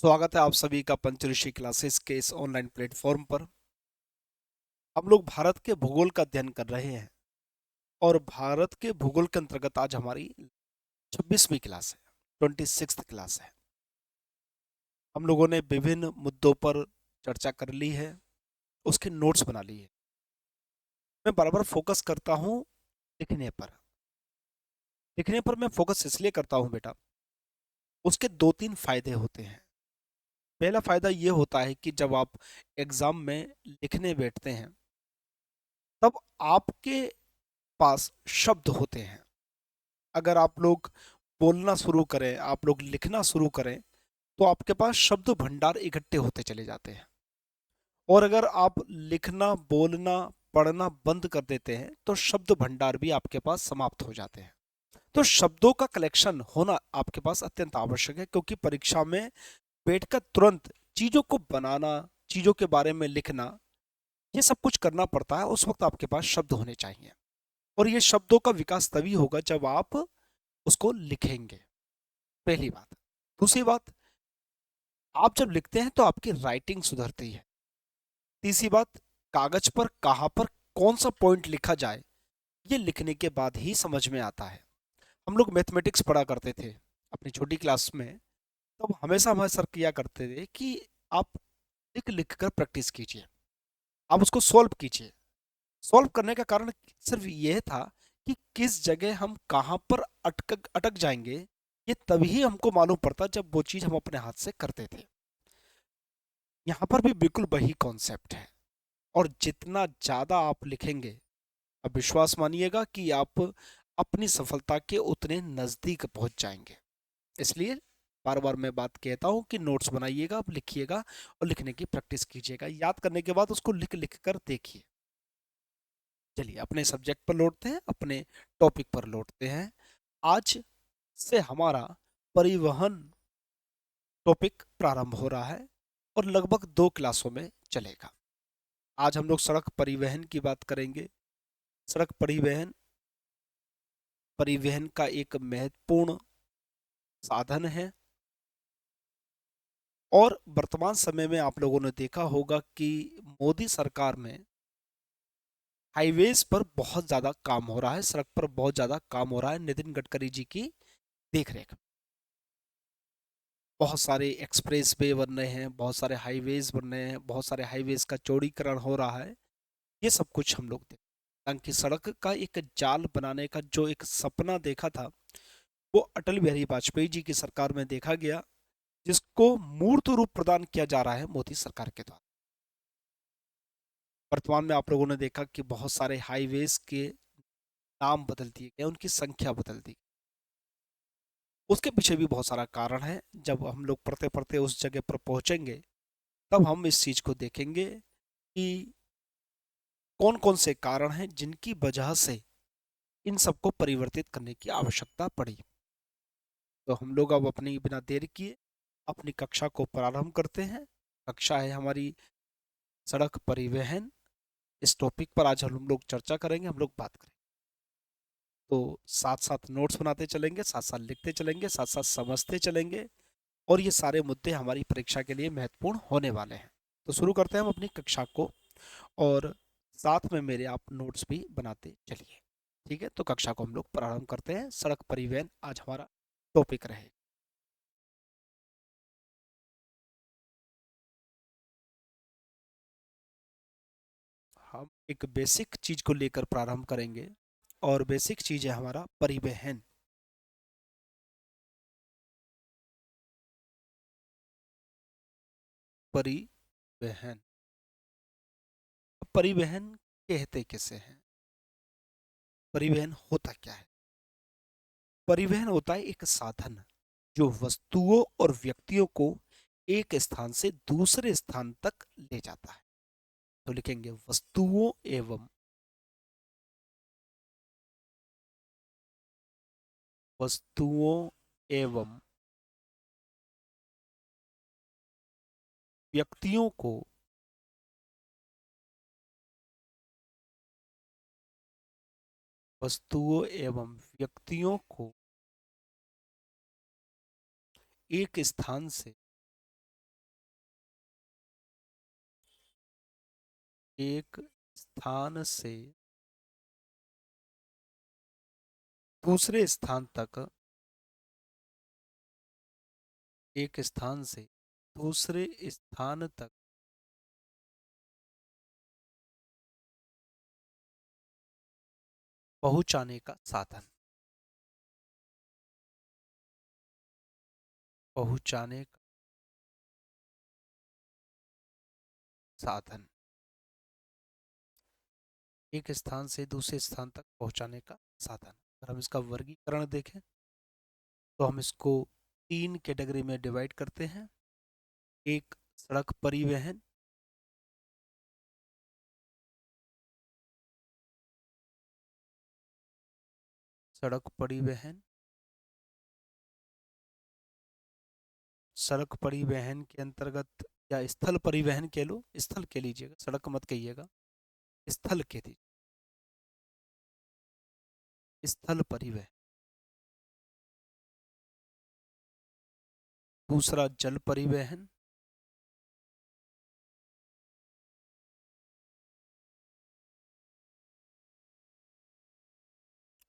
स्वागत है आप सभी का पंचऋषि क्लासेस के इस ऑनलाइन प्लेटफॉर्म पर। हम लोग भारत के भूगोल का अध्ययन कर रहे हैं और भारत के भूगोल के अंतर्गत आज हमारी 26वीं क्लास है, 26th क्लास है। हम लोगों ने विभिन्न मुद्दों पर चर्चा कर ली है, उसके नोट्स बना लिए। मैं बार बार फोकस करता हूँ लिखने पर। लिखने पर मैं फोकस इसलिए करता हूँ बेटा, उसके दो तीन फायदे होते हैं। पहला फायदा ये होता है कि जब आप एग्जाम में लिखने बैठते हैं तब आपके पास शब्द होते हैं। अगर आप लोग बोलना शुरू करें, आप लोग लिखना शुरू करें, तो आपके पास शब्द भंडार इकट्ठे होते चले जाते हैं। और अगर आप लिखना, बोलना, पढ़ना बंद कर देते हैं तो शब्द भंडार भी आपके पास समाप्त हो जाते हैं। तो शब्दों का कलेक्शन होना आपके पास अत्यंत आवश्यक है, क्योंकि परीक्षा में बैठकर तुरंत चीजों को बनाना, चीजों के बारे में लिखना, ये सब कुछ करना पड़ता है। उस वक्त आपके पास शब्द होने चाहिए, और ये शब्दों का विकास तभी होगा जब आप उसको लिखेंगे। पहली बात। दूसरी बात, आप जब लिखते हैं तो आपकी राइटिंग सुधरती है। तीसरी बात, कागज पर कहाँ पर कौन सा पॉइंट लिखा जाए, ये लिखने के बाद ही समझ में आता है। हम लोग मैथमेटिक्स पढ़ा करते थे अपनी छोटी क्लास में, तब हमेशा हमारे सर किया करते थे कि आप लिख लिख कर प्रैक्टिस कीजिए, आप उसको सॉल्व कीजिए। सॉल्व करने का कारण सिर्फ यह था कि किस जगह हम कहाँ पर अटक अटक जाएंगे, ये तभी हमको मालूम पड़ता जब वो चीज़ हम अपने हाथ से करते थे। यहाँ पर भी बिल्कुल वही कॉन्सेप्ट है। और जितना ज़्यादा आप लिखेंगे, अब विश्वास मानिएगा कि आप अपनी सफलता के उतने नज़दीक पहुंच जाएंगे। इसलिए बार बार मैं बात कहता हूँ कि नोट्स बनाइएगा, आप लिखिएगा और लिखने की प्रैक्टिस कीजिएगा। याद करने के बाद उसको लिख लिख कर देखिए। चलिए अपने सब्जेक्ट पर लौटते हैं, अपने टॉपिक पर लौटते हैं। आज से हमारा परिवहन टॉपिक प्रारंभ हो रहा है और लगभग 2 क्लासों में चलेगा। आज हम लोग सड़क परिवहन की बात करेंगे। सड़क परिवहन परिवहन का एक महत्वपूर्ण साधन है, और वर्तमान समय में आप लोगों ने देखा होगा कि मोदी सरकार में हाईवेज पर बहुत ज़्यादा काम हो रहा है, सड़क पर बहुत ज़्यादा काम हो रहा है नितिन गडकरी जी की देखरेख में। बहुत सारे एक्सप्रेस वे बन रहे हैं, बहुत सारे हाईवेज बन रहे हैं, बहुत सारे हाईवेज का चौड़ीकरण हो रहा है। ये सब कुछ हम लोग देख, ताकि सड़क का एक जाल बनाने का जो एक सपना देखा था, वो अटल बिहारी वाजपेयी जी की सरकार में देखा गया, जिसको मूर्त रूप प्रदान किया जा रहा है मोदी सरकार के द्वारा। वर्तमान में आप लोगों ने देखा कि बहुत सारे हाईवेज के नाम बदल दिए गए, उनकी संख्या बदल दी। उसके पीछे भी बहुत सारा कारण है। जब हम लोग पढ़ते पढ़ते उस जगह पर पहुंचेंगे, तब हम इस चीज को देखेंगे कि कौन कौन से कारण हैं जिनकी वजह से इन सबको परिवर्तित करने की आवश्यकता पड़ी। तो हम लोग अब अपनी बिना देर किए अपनी कक्षा को प्रारंभ करते हैं। कक्षा है हमारी सड़क परिवहन। इस टॉपिक पर आज हम लोग चर्चा करेंगे, हम लोग बात करेंगे। तो साथ साथ नोट्स बनाते चलेंगे, साथ साथ लिखते चलेंगे, साथ साथ समझते चलेंगे, और ये सारे मुद्दे हमारी परीक्षा के लिए महत्वपूर्ण होने वाले हैं। तो शुरू करते हैं हम अपनी कक्षा को, और साथ में मेरे आप नोट्स भी बनाते चलिए। ठीक है, तो कक्षा को हम लोग प्रारंभ करते हैं। सड़क परिवहन आज हमारा टॉपिक रहे। हम एक बेसिक चीज को लेकर प्रारंभ करेंगे, और बेसिक चीज है हमारा परिवहन। परिवहन। अब परिवहन कहते किसे हैं, परिवहन होता क्या है? परिवहन होता है एक साधन जो वस्तुओं और व्यक्तियों को एक स्थान से दूसरे स्थान तक ले जाता है। तो लिखेंगे वस्तुओं एवं व्यक्तियों को वस्तुओं एवं व्यक्तियों को एक स्थान से एक स्थान से दूसरे स्थान तक, एक स्थान से दूसरे स्थान तक पहुंचाने का साधन। पहुंचाने का साधन। एक स्थान से दूसरे स्थान तक पहुंचाने का साधन। अगर हम इसका वर्गीकरण देखें तो हम इसको तीन कैटेगरी में डिवाइड करते हैं। एक, सड़क परिवहन। सड़क परिवहन। सड़क परिवहन के अंतर्गत, या स्थल परिवहन कह लो, स्थल कह लीजिएगा, सड़क मत कहिएगा, स्थल कह दीजिए, स्थल परिवहन। दूसरा, जल परिवहन।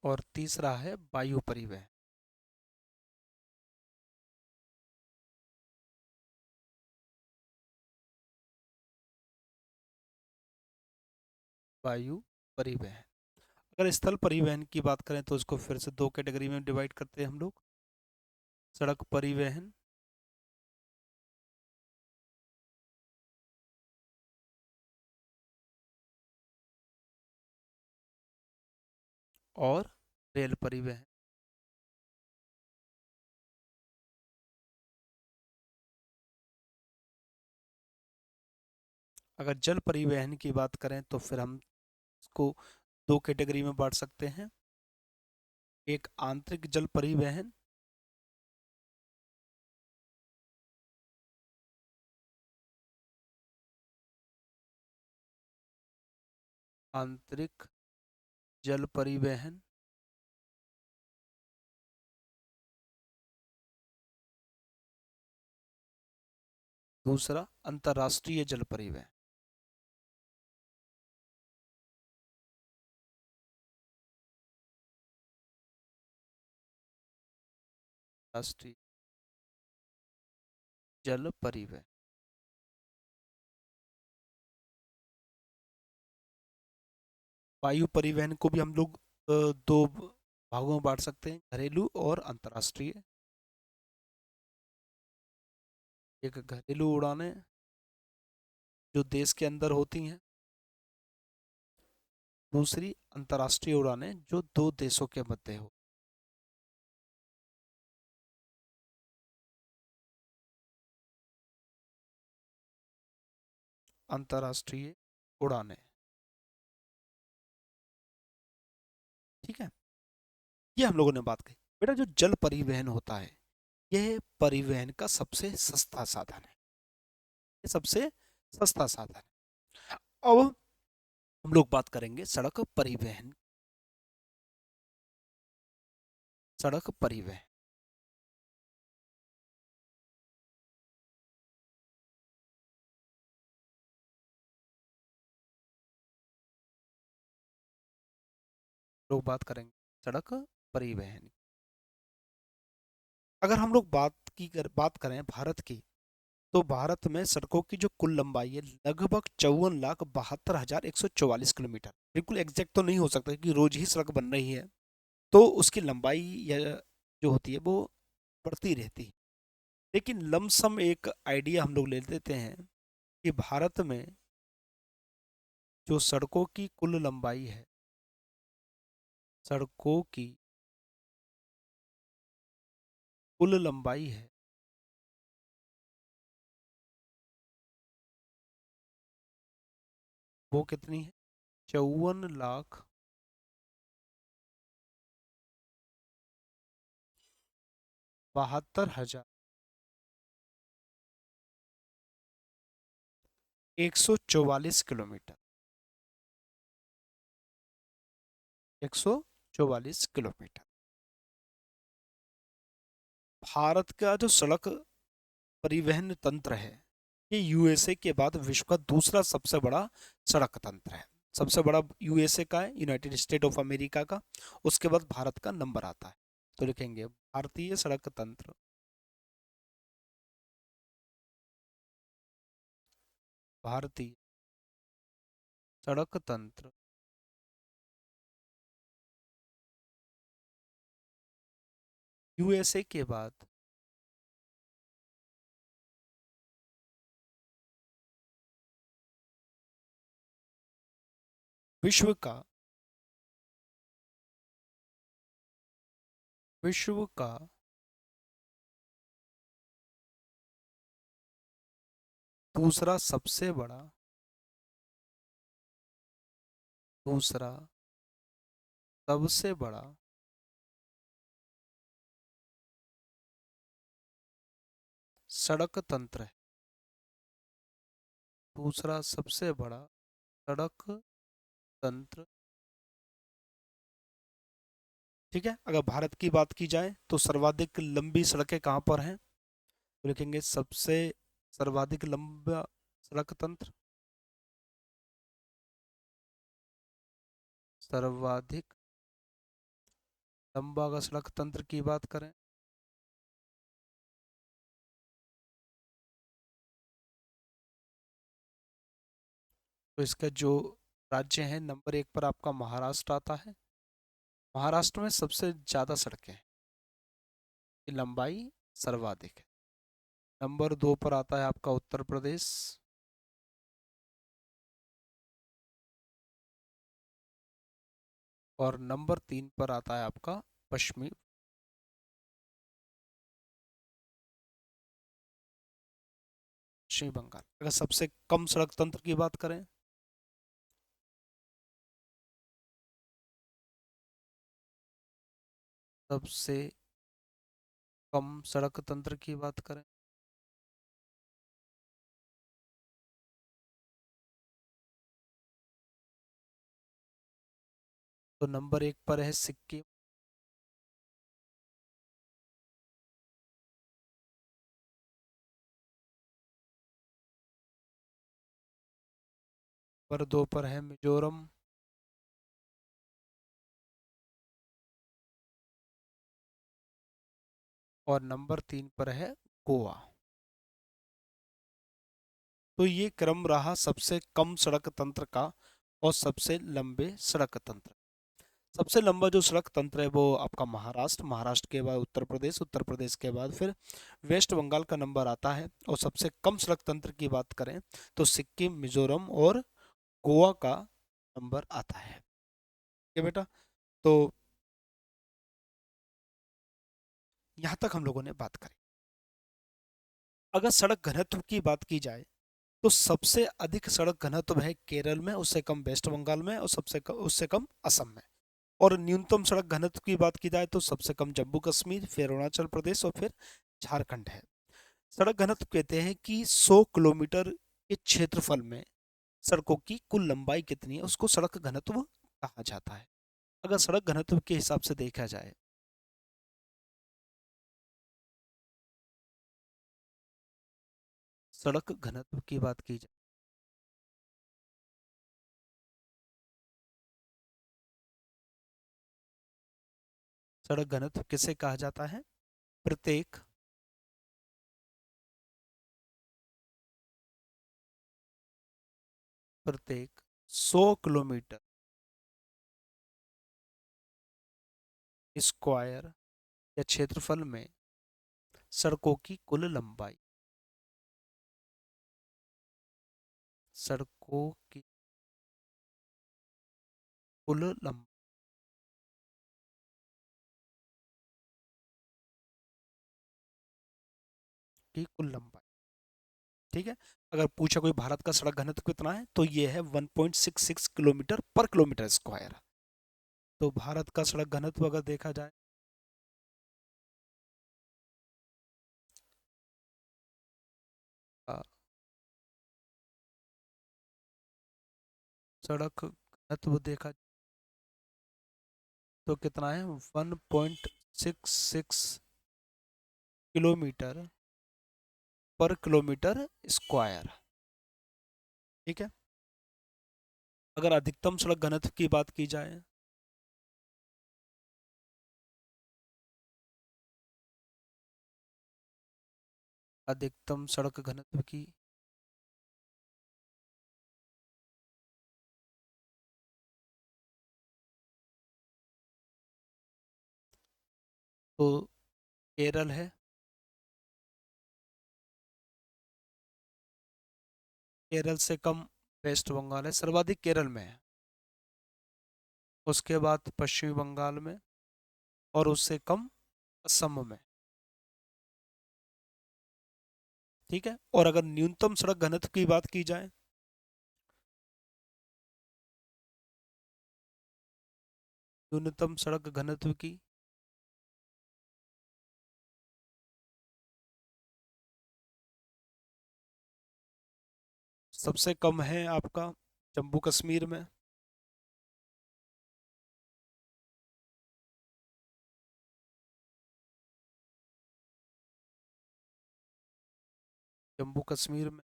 और तीसरा है वायु परिवहन। वायु परिवहन। अगर स्थल परिवहन की बात करें तो इसको फिर से दो कैटेगरी में डिवाइड करते हैं हम लोग। सड़क परिवहन और रेल परिवहन। अगर जल परिवहन की बात करें तो फिर हम इसको दो कैटेगरी में बांट सकते हैं। एक, आंतरिक जल परिवहन। आंतरिक जल परिवहन। दूसरा, अंतर्राष्ट्रीय जल परिवहन। राष्ट्रीय जल परिवहन। वायु परिवहन को भी हम लोग दो भागों में बांट सकते हैं, घरेलू और अंतर्राष्ट्रीय। एक, घरेलू उड़ानें जो देश के अंदर होती हैं। दूसरी, अंतर्राष्ट्रीय उड़ानें जो दो देशों के मध्य हो। अंतर्राष्ट्रीय उड़ानें। ठीक है, ये हम लोगों ने बात की। बेटा, जो जल परिवहन होता है यह परिवहन का सबसे सस्ता साधन है। ये सबसे सस्ता साधन है। अब हम लोग बात करेंगे सड़क परिवहन। सड़क परिवहन लोग बात करेंगे सड़क परिवहन। अगर हम लोग बात करें भारत की, तो भारत में सड़कों की जो कुल लंबाई है लगभग 54,72,144 किलोमीटर। बिल्कुल एग्जैक्ट तो नहीं हो सकता कि रोज ही सड़क बन रही है, तो उसकी लंबाई या जो होती है वो बढ़ती रहती है। लेकिन लमसम एक आइडिया हम लोग ले लेते हैं कि भारत में जो सड़कों की कुल लंबाई है, सड़कों की कुल लंबाई है वो कितनी है? 54,72,144 किलोमीटर। 144 किलोमीटर। भारत का जो सड़क परिवहन तंत्र है ये यूएसए के बाद विश्व का दूसरा सबसे बड़ा सड़क तंत्र है। सबसे बड़ा यूएसए का है, यूनाइटेड स्टेट ऑफ अमेरिका का। उसके बाद भारत का नंबर आता है। तो लिखेंगे भारतीय सड़क तंत्र, भारतीय सड़क तंत्र यूएसए के बाद विश्व का विश्व का दूसरा सबसे बड़ा दूसरा सबसे बड़ा सड़क तंत्र है। दूसरा सबसे बड़ा सड़क तंत्र। ठीक है, अगर भारत की बात की जाए तो सर्वाधिक लंबी सड़कें कहाँ पर हैं? तो लिखेंगे सबसे सर्वाधिक लंबा सड़क तंत्र, सर्वाधिक लंबा अगर सड़क तंत्र की बात करें तो इसका जो राज्य है नंबर 1 पर आपका महाराष्ट्र आता है। महाराष्ट्र में सबसे ज़्यादा सड़कें हैं, की लंबाई सर्वाधिक है। नंबर 2 पर आता है आपका उत्तर प्रदेश। और नंबर 3 पर आता है आपका पश्चिमी पश्चिमी बंगाल। अगर सबसे कम सड़क तंत्र की बात करें सबसे कम सड़क तंत्र की बात करें तो नंबर 1 पर है सिक्किम। नंबर 2 पर है मिजोरम। और नंबर 3 पर है गोवा। तो ये क्रम रहा सबसे कम सड़क तंत्र का और सबसे लंबे सड़क तंत्र। सबसे लंबा जो सड़क तंत्र है वो आपका महाराष्ट्र, महाराष्ट्र के बाद उत्तर प्रदेश, उत्तर प्रदेश के बाद फिर वेस्ट बंगाल का नंबर आता है। और सबसे कम सड़क तंत्र की बात करें तो सिक्किम, मिजोरम और गोवा का नंबर आता है। ठीक है बेटा, तो यहाँ तक हम लोगों ने बात करी। अगर सड़क घनत्व की बात की जाए तो सबसे अधिक सड़क घनत्व है केरल में, उससे कम वेस्ट बंगाल में, और उससे कम असम में। और न्यूनतम सड़क घनत्व की बात की जाए तो सबसे कम जम्मू कश्मीर, फिर अरुणाचल प्रदेश और फिर झारखंड है। सड़क घनत्व कहते हैं कि 100 किलोमीटर के क्षेत्रफल में सड़कों की कुल लंबाई कितनी है, उसको सड़क घनत्व कहा जाता है। अगर सड़क घनत्व के हिसाब से देखा जाए सड़क घनत्व की बात की जाए सड़क घनत्व किसे कहा जाता है? प्रत्येक प्रत्येक 100 किलोमीटर स्क्वायर या क्षेत्रफल में सड़कों की कुल लंबाई, सड़कों की कुल लंबाई की कुल लंबाई। ठीक है, अगर पूछा कोई भारत का सड़क घनत्व कितना है तो ये है 1.66 किलोमीटर पर किलोमीटर स्क्वायर। तो भारत का सड़क घनत्व अगर देखा जाए सड़क घनत्व देखा तो कितना है 1.66 किलोमीटर पर किलोमीटर स्क्वायर। ठीक है। अगर अधिकतम सड़क घनत्व की बात की जाए, अधिकतम सड़क घनत्व की, तो केरल है। केरल से कम वेस्ट बंगाल है, सर्वाधिक केरल में है। उसके बाद पश्चिमी बंगाल में, और उससे कम असम में। ठीक है। और अगर न्यूनतम सड़क घनत्व की बात की जाए, न्यूनतम सड़क घनत्व की, सबसे कम है आपका जम्मू कश्मीर में। जम्मू कश्मीर में।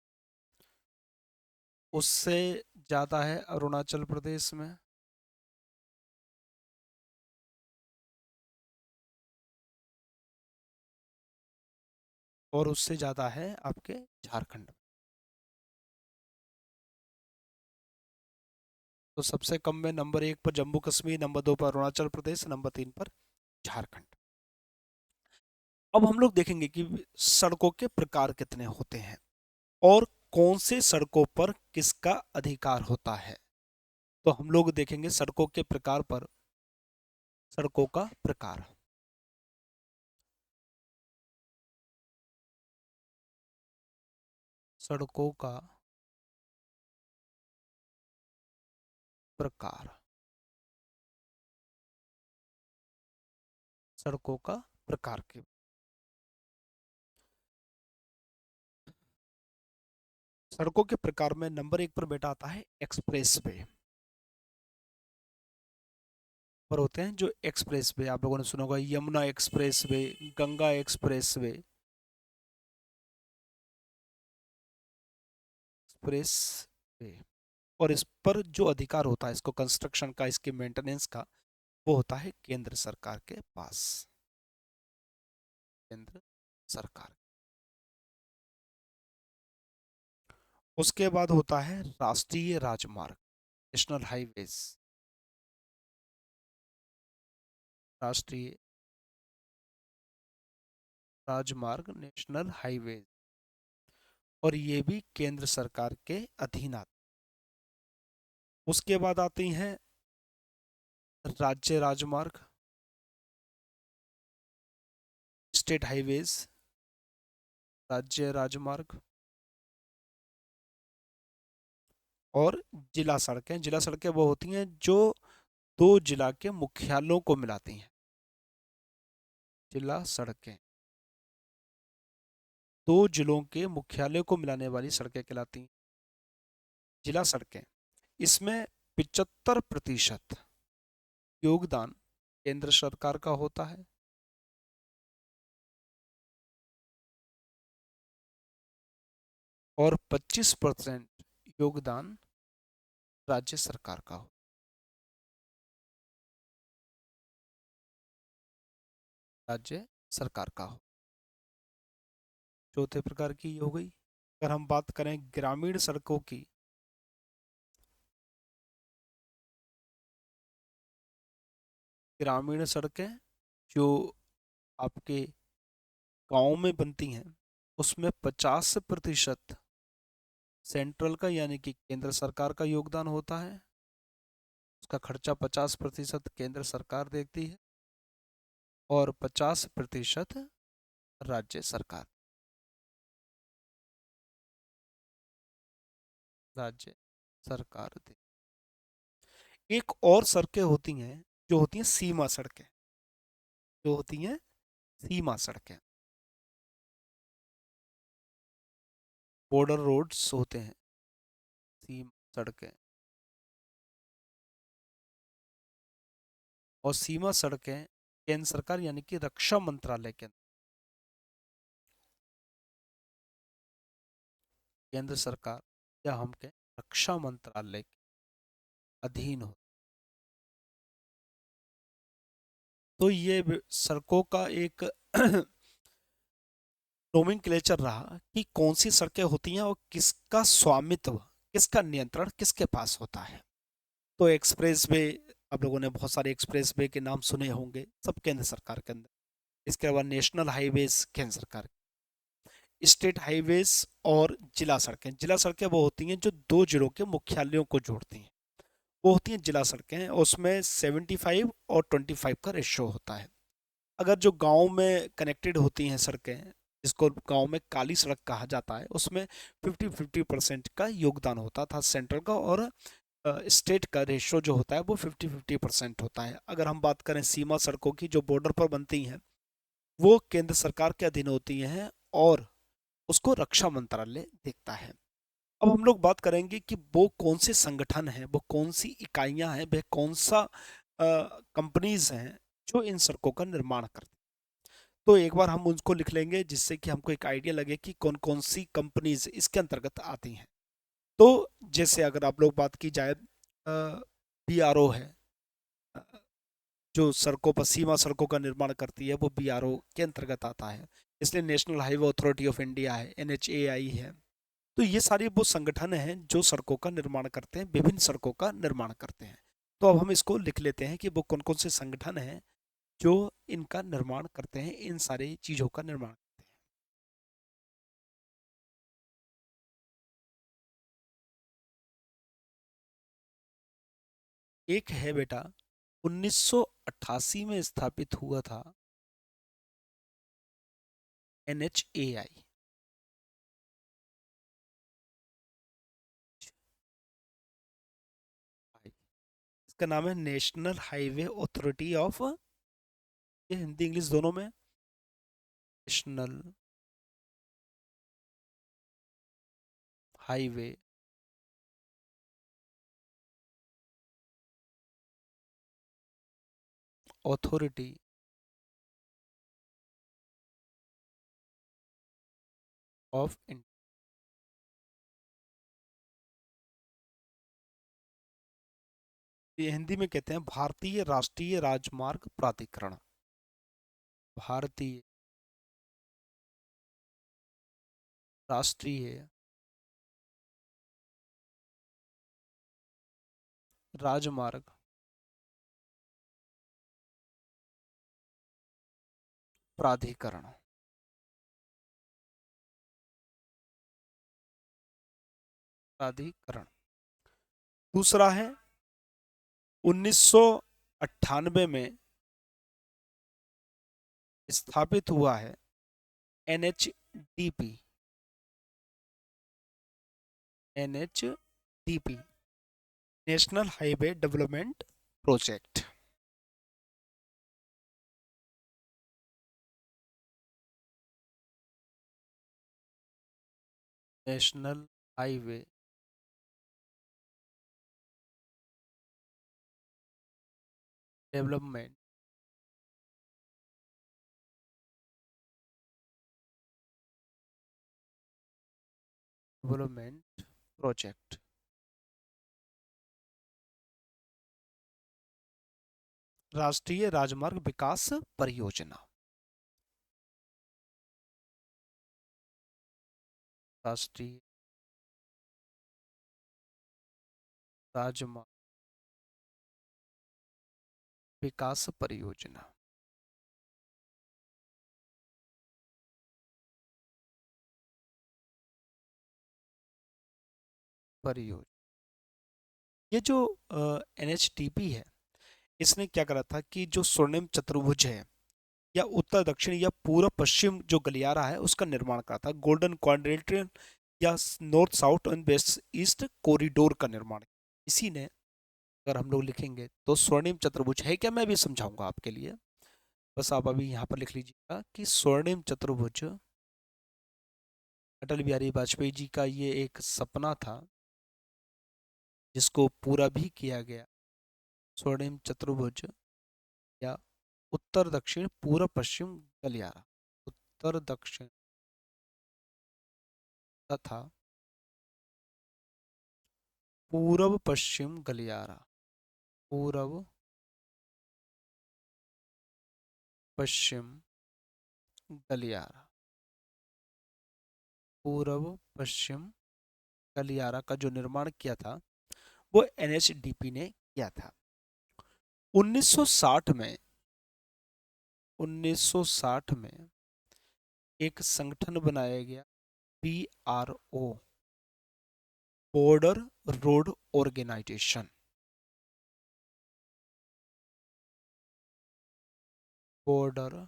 उससे ज़्यादा है अरुणाचल प्रदेश में। और उससे ज़्यादा है आपके झारखंड में। तो सबसे कम में नंबर 1 पर जम्मू कश्मीर, नंबर 2 पर अरुणाचल प्रदेश, नंबर 3 पर झारखंड। अब हम लोग देखेंगे कि सड़कों के प्रकार कितने होते हैं और कौन से सड़कों पर किसका अधिकार होता है। तो हम लोग देखेंगे सड़कों के प्रकार पर, सड़कों का प्रकार। सड़कों का प्रकार। सड़कों का प्रकार के, सड़कों के प्रकार में नंबर 1 पर बेटा आता है एक्सप्रेस वे। पर होते हैं जो एक्सप्रेस वे, आप लोगों ने सुना होगा Yamuna express way, Ganga express way, express way. और इस पर जो अधिकार होता है इसको कंस्ट्रक्शन का, इसके मेंटेनेंस का, वो होता है केंद्र सरकार के पास। केंद्र सरकार। उसके बाद होता है राष्ट्रीय राजमार्ग, नेशनल हाईवेज। राष्ट्रीय राजमार्ग, नेशनल हाईवेज। और ये भी केंद्र सरकार के अधीन आते। उसके बाद आती हैं राज्य राजमार्ग, स्टेट हाईवेज, राज्य राजमार्ग। और जिला सड़कें, जिला सड़कें वो होती हैं जो दो जिला के मुख्यालयों को मिलाती हैं। जिला सड़कें दो जिलों के मुख्यालय को मिलाने वाली सड़कें कहलाती हैं जिला सड़कें। इसमें 75% योगदान केंद्र सरकार का होता है, और 25% योगदान राज्य सरकार का हो, राज्य सरकार का हो। चौथे प्रकार की ये हो गई। अगर हम बात करें ग्रामीण सड़कों की, ग्रामीण सड़कें जो आपके गाँव में बनती हैं, उसमें 50% सेंट्रल का यानी कि केंद्र सरकार का योगदान होता है। उसका खर्चा 50% केंद्र सरकार देखती है, और 50% राज्य सरकार, राज्य सरकार दे। एक और सड़कें होती हैं जो होती हैं सीमा सड़कें, जो होती हैं सीमा सड़कें, बॉर्डर रोड्स होते हैं, सीमा सड़कें। और सीमा सड़कें केंद्र सरकार यानी कि रक्षा मंत्रालय के केंद्र सरकार या हम कहें रक्षा मंत्रालय के अधीन हो। तो ये सड़कों का एक नोमेनक्लेचर रहा कि कौन सी सड़कें होती हैं और किसका स्वामित्व, किसका नियंत्रण किसके पास होता है। तो एक्सप्रेस वे, आप लोगों ने बहुत सारे एक्सप्रेस वे के नाम सुने होंगे, सब केंद्र सरकार के अंदर। इसके अलावा नेशनल हाईवेज केंद्र सरकार, स्टेट हाईवेज और जिला सड़कें वो होती हैं जो दो जिलों के मुख्यालयों को जोड़ती हैं, वो होती हैं जिला सड़कें। उसमें 75 और 25 का रेशियो होता है। अगर जो गांव में कनेक्टेड होती हैं सड़कें, जिसको गांव में काली सड़क कहा जाता है, उसमें 50-50% का योगदान होता था सेंट्रल का, और स्टेट का रेशियो जो होता है वो 50-50% होता है। अगर हम बात करें सीमा सड़कों की जो बॉर्डर पर बनती हैं, वो केंद्र सरकार के अधीन होती हैं और उसको रक्षा मंत्रालय देखता है। अब हम लोग बात करेंगे कि वो कौन से संगठन हैं, वो कौन सी इकाइयां हैं, वह कौन सा कंपनीज हैं जो इन सड़कों का निर्माण करती हैं। तो एक बार हम उनको लिख लेंगे जिससे कि हमको एक आइडिया लगे कि कौन कौन सी कंपनीज इसके अंतर्गत आती हैं। तो जैसे अगर आप लोग बात की जाए, बीआरओ है, अ, जो सड़कों पर सीमा सड़कों का निर्माण करती है, वो बीआरओ के अंतर्गत आता है। इसलिए national highway authority of India है, एनएचएआई है। तो ये सारे वो संगठन हैं जो सड़कों का निर्माण करते हैं, विभिन्न सड़कों का निर्माण करते हैं। तो अब हम इसको लिख लेते हैं कि वो कौन कौन से संगठन हैं जो इनका निर्माण करते हैं, इन सारी चीज़ों का निर्माण करते हैं। एक है बेटा, 1988 में स्थापित हुआ था, एनएचएआई। इसका नाम है नेशनल हाईवे अथॉरिटी ऑफ, ये हिंदी इंग्लिश दोनों में, national highway authority of India. ये हिंदी में कहते हैं भारतीय राष्ट्रीय राजमार्ग प्राधिकरण। भारतीय राष्ट्रीय राजमार्ग प्राधिकरण। प्राधिकरण। दूसरा है 1998 में स्थापित हुआ है, NHDP. NHDP, national highway development project. National highway development development project. राष्ट्रीय राजमार्ग विकास परियोजना। राष्ट्रीय राजमार्ग विकास परियोजना। परियोजना। ये जो एनएचटीपी है, इसने क्या करा था कि जो स्वर्णिम चतुर्भुज है, या उत्तर दक्षिण या पूर्व पश्चिम जो गलियारा है, उसका निर्माण करा था। गोल्डन क्वाड्रेंट या north south and west east corridor का निर्माण इसी ने, अगर हम लोग लिखेंगे तो स्वर्णिम चतुर्भुज है क्या, मैं भी समझाऊंगा आपके लिए। बस आप अभी यहाँ पर लिख लीजिएगा कि स्वर्णिम चतुर्भुज अटल बिहारी वाजपेयी जी का ये एक सपना था जिसको पूरा भी किया गया। स्वर्णिम चतुर्भुज या उत्तर दक्षिण पूर्व पश्चिम गलियारा, उत्तर दक्षिण तथा पूरब पश्चिम गलियारा, पूरब पश्चिम गलियारा, पूरब पश्चिम गलियारा का जो निर्माण किया था वो एनएचडीपी ने किया था। 1960 में 1960 में एक संगठन बनाया गया, BRO, border road organisation, border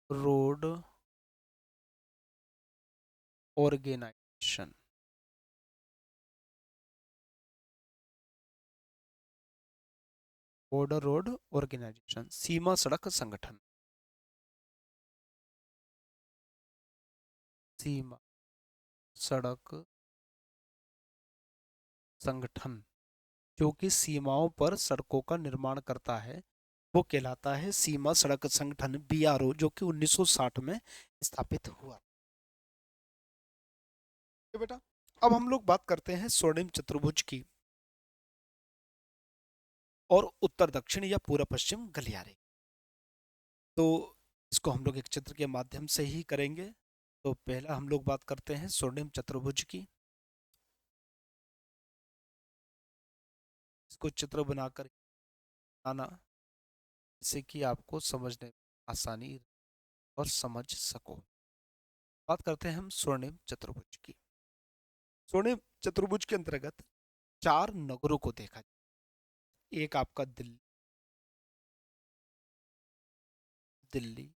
road organisation, border road organisation, सीमा सड़क संगठन, सीमा सड़क संगठन, जो कि सीमाओं पर सड़कों का निर्माण करता है, वो कहलाता है सीमा सड़क संगठन, BRO, जो कि 1960 में स्थापित हुआ। तो बेटा, अब हम लोग बात करते हैं स्वर्णिम चतुर्भुज की और उत्तर दक्षिण या पूर्व पश्चिम गलियारे। तो इसको हम लोग एक चित्र के माध्यम से ही करेंगे। तो पहला हम लोग बात करते हैं स्वर्णिम चतुर्भुज की। इसको चित्र बनाकर आना, जिससे कि आपको समझने में आसानी और समझ सको। बात करते हैं हम स्वर्णिम चतुर्भुज की। स्वर्णिम चतुर्भुज के अंतर्गत 4 नगरों को देखा जाए। एक आपका दिल्ली, दिल्ली,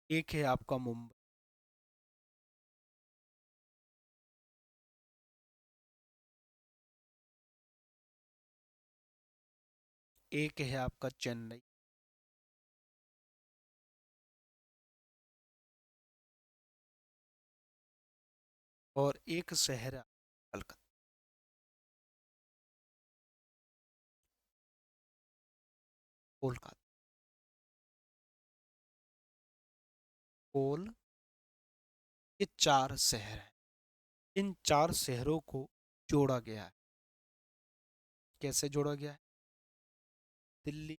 एक है आपका मुंबई, एक है आपका चेन्नई, और एक शहर है कलकत्ता, कोलकाता, कोल। ये 4 शहर हैं। इन 4 शहरों को जोड़ा गया है। कैसे जोड़ा गया है? दिल्ली,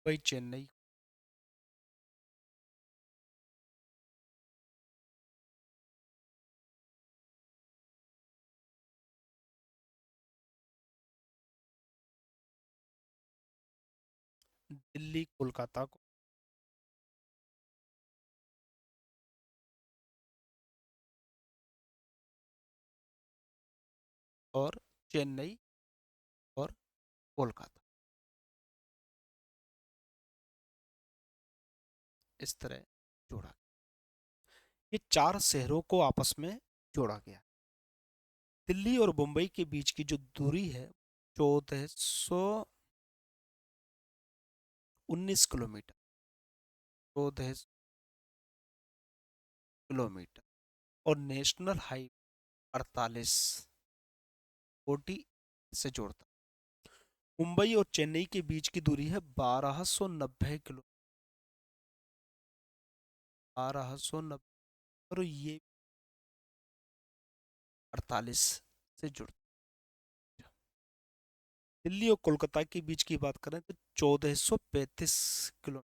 मुंबई, चेन्नई दिल्ली कोलकाता को, और चेन्नई और कोलकाता, इस तरह जोड़ा। ये 4 शहरों को आपस में जोड़ा गया। दिल्ली और मुंबई के बीच की जो दूरी है 1419 किलोमीटर, 14 किलोमीटर, और नेशनल हाईवे 48, 40 से जोड़ता। मुंबई और चेन्नई के बीच की दूरी है 1290 किलो, 1290, और ये 48 से जुड़ता। दिल्ली और कोलकाता के बीच की बात करें तो 1435 किलो,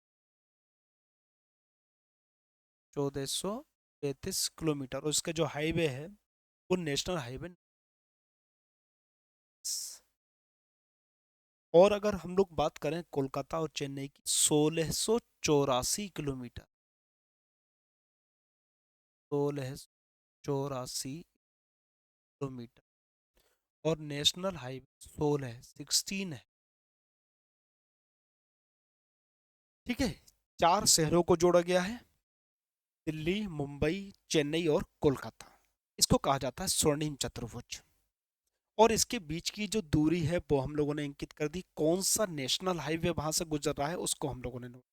1435 किलोमीटर, और इसका जो हाईवे है वो नेशनल हाईवे। और अगर हम लोग बात करें कोलकाता और चेन्नई की, 1684 किलोमीटर, 1684 किलोमीटर, और नेशनल हाईवे 16 है। ठीक है, 4 शहरों को जोड़ा गया है, दिल्ली, मुंबई, चेन्नई और कोलकाता। इसको कहा जाता है स्वर्णिम चतुर्भुज। और इसके बीच की जो दूरी है वो हम लोगों ने अंकित कर दी। कौन सा नेशनल हाईवे वहां से गुजर रहा है उसको हम लोगों ने नोट।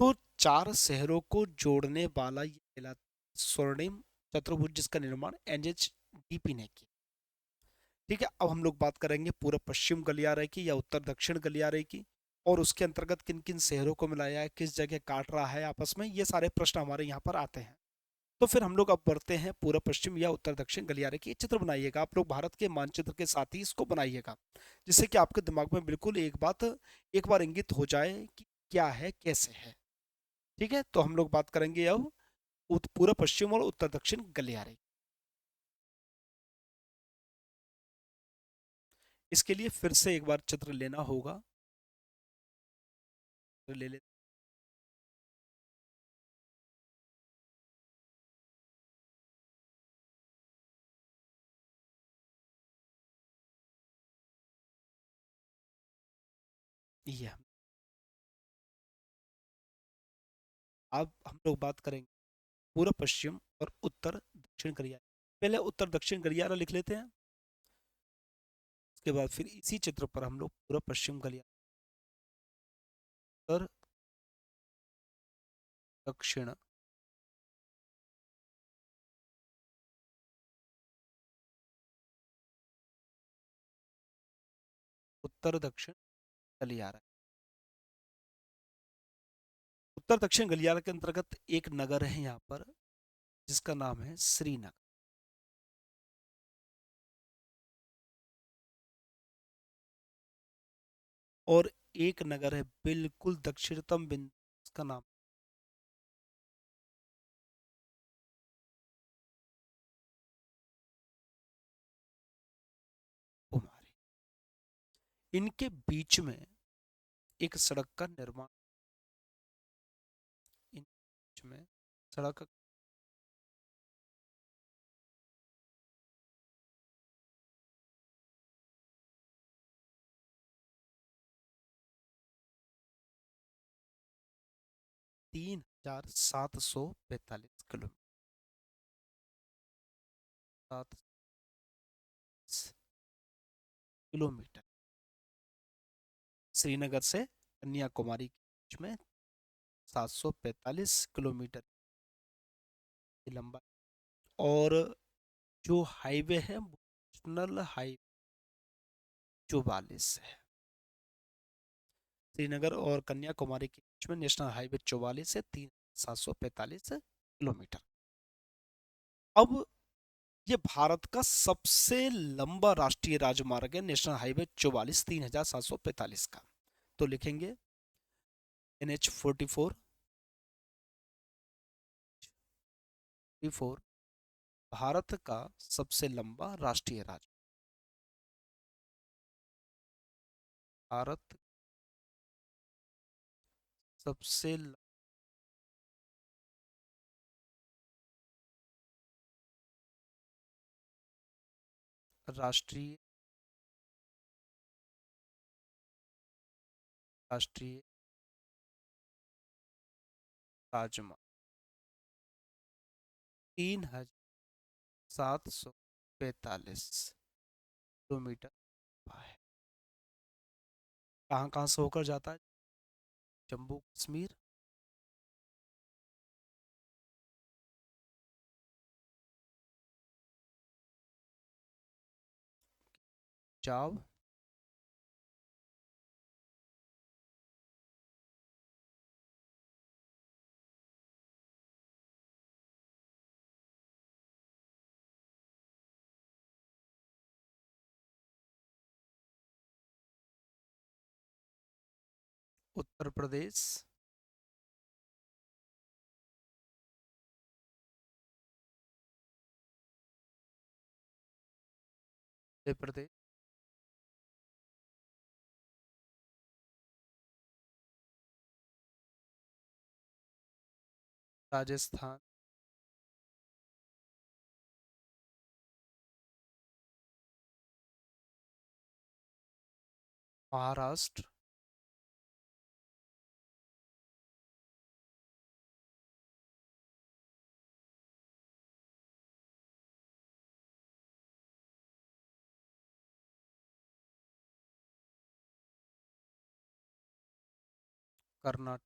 तो 4 शहरों को जोड़ने वाला ये कहलाता है स्वर्णिम चतुर्भुज, जिसका निर्माण NHDP ने किया। ठीक है, अब हम लोग बात करेंगे पूर्व पश्चिम गलियारे की या उत्तर दक्षिण गलियारे की, और उसके अंतर्गत किन किन शहरों को मिलाया है, किस जगह काट रहा है आपस में, ये सारे प्रश्न हमारे यहाँ पर आते हैं। तो फिर हम लोग अब बढ़ते हैं पूर्व पश्चिम या उत्तर दक्षिण गलियारे की। चित्र बनाइएगा आप लोग, भारत के मानचित्र के साथ ही इसको बनाइएगा, जिससे कि आपके दिमाग में बिल्कुल एक बार इंगित हो जाए कि क्या है कैसे है। ठीक है, तो हम लोग बात करेंगे अब पूर्व पश्चिम और उत्तर दक्षिण गलियारे। इसके लिए फिर से एक बार चित्र लेना होगा। तो ले ले। ये अब हम लोग बात करेंगे पूर्व पश्चिम और उत्तर दक्षिण गलियारा। पहले उत्तर दक्षिण गलियारा लिख लेते हैं, उसके बाद फिर इसी चित्र पर हम लोग पूर्व पश्चिम गलियारा, उत्तर दक्षिण, उत्तर दक्षिण गलियारा। उत्तर दक्षिण गलियारा के अंतर्गत एक नगर है यहाँ पर, जिसका नाम है श्रीनगर। और एक नगर है बिल्कुल दक्षिणतम बिंदु, उसका नाम कुमारी। इनके बीच में एक सड़क का निर्माण, इन बीच में सड़क 3745 किलोमीटर, 7 किलोमीटर श्रीनगर से कन्याकुमारी के बीच में, 745 किलोमीटर की लंबाई। और जो हाईवे है वो नेशनल हाईवे 44 है। श्रीनगर और कन्याकुमारी के बीच में नेशनल हाईवे 44 है, 3745 किलोमीटर। अब ये भारत का सबसे लंबा राष्ट्रीय राजमार्ग है, नेशनल हाईवे 44 3745 का। तो लिखेंगे NH 44, 44 भारत का सबसे लंबा राष्ट्रीय राजमार्ग, भारत सबसे राष्ट्रीय राष्ट्रीय राजमार्ग 3745 किलोमीटर है। कहाँ कहाँ से होकर जाता है? जम्मू कश्मीर, पंजाब, उत्तर प्रदेश, मध्य प्रदेश, राजस्थान, महाराष्ट्र, कर्नाटक